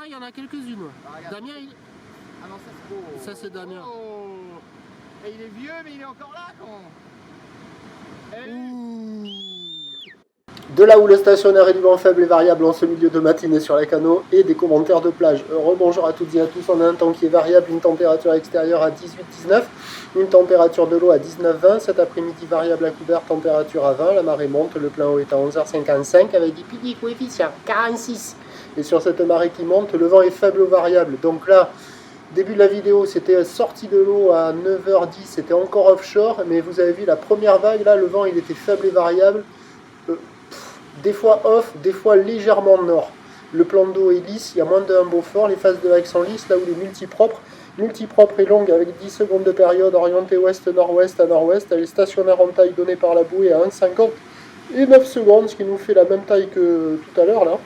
il y en a quelques-unes. Ah, Damien, il... Ah non, ça c'est beau. Ça, c'est Damien. Oh. Et il est vieux, mais il est encore là quand. De là où le stationnaire est du vent faible et variable en ce milieu de matinée sur les canaux et des commentaires de plage. Rebonjour à toutes et à tous, on a un temps qui est variable, une température extérieure à 18-19, une température de l'eau à 19-20, cet après-midi variable à couvert, température à 20, la marée monte, le plein eau est à 11h55 avec des pics coefficient 46. Et sur cette marée qui monte, le vent est faible ou variable, donc là, début de la vidéo, c'était sorti de l'eau à 9h10, c'était encore offshore, mais vous avez vu la première vague, là, le vent il était faible et variable. Des fois off, des fois légèrement nord. Le plan d'eau est lisse, il y a moins de Beaufort, les phases de vagues sont lisses, là où les multipropres est longue avec 10 secondes de période orientée ouest-nord-ouest à nord-ouest, elle est stationnaire en taille donnée par la bouée à 1,50 et 9 secondes, ce qui nous fait la même taille que tout à l'heure là.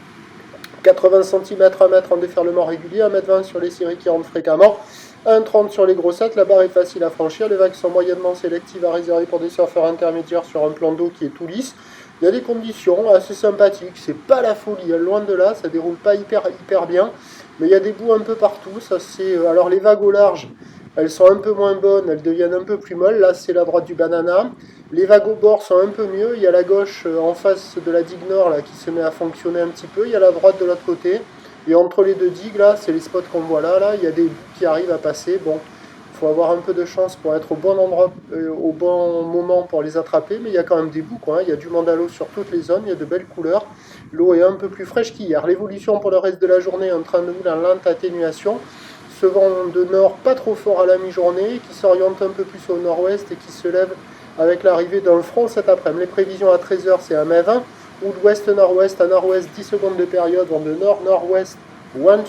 80 cm, 1 mètre en déferlement régulier, 1,20 m sur les séries qui rentrent fréquemment, 1,30 sur les grossettes, la barre est facile à franchir, les vagues sont moyennement sélectives à réserver pour des surfeurs intermédiaires sur un plan d'eau qui est tout lisse. Il y a des conditions assez sympathiques, c'est pas la folie, loin de là, ça déroule pas hyper bien, mais il y a des bouts un peu partout, ça c'est... Alors les vagues au large, elles sont un peu moins bonnes, elles deviennent un peu plus molles, là c'est la droite du banana. Les vagues au bord sont un peu mieux, il y a la gauche en face de la digue nord là, qui se met à fonctionner un petit peu, il y a la droite de l'autre côté, et entre les deux digues là, c'est les spots qu'on voit là, il y a des bouts qui arrivent à passer, bon... Il faut avoir un peu de chance pour être au bon endroit, au bon moment pour les attraper, mais il y a quand même des bouts, quoi. Il y a du mandalo sur toutes les zones, il y a de belles couleurs. L'eau est un peu plus fraîche qu'hier. L'évolution pour le reste de la journée est en train de nous en lente atténuation. Ce vent de nord pas trop fort à la mi-journée, qui s'oriente un peu plus au nord-ouest et qui se lève avec l'arrivée d'un front cet après-midi. Les prévisions à 13h, c'est à 1,20 m. Ou de ouest-nord-ouest à nord-ouest, 10 secondes de période, vent de nord-nord-ouest, 1-2.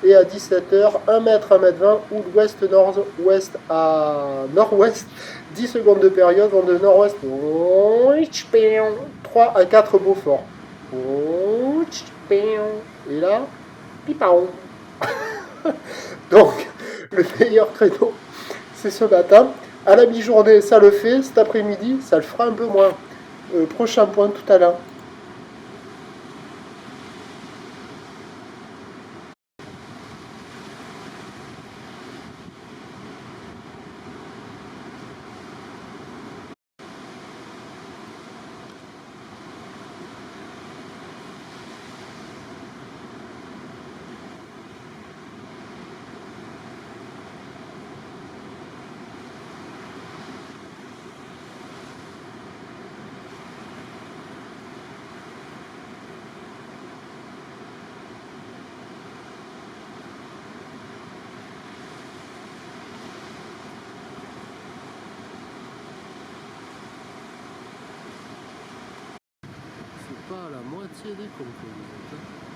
Et à 17h, 1 m, 1,20 m, ou de ouest-nord-ouest à nord-ouest, 10 secondes de période, vent de nord-ouest, 3 à 4 Beaufort. Et là, pipaon. Donc, le meilleur créneau, c'est ce matin. À la mi-journée, ça le fait. Cet après-midi, ça le fera un peu moins. Prochain point tout à l'heure. Pas à la moitié des comptes.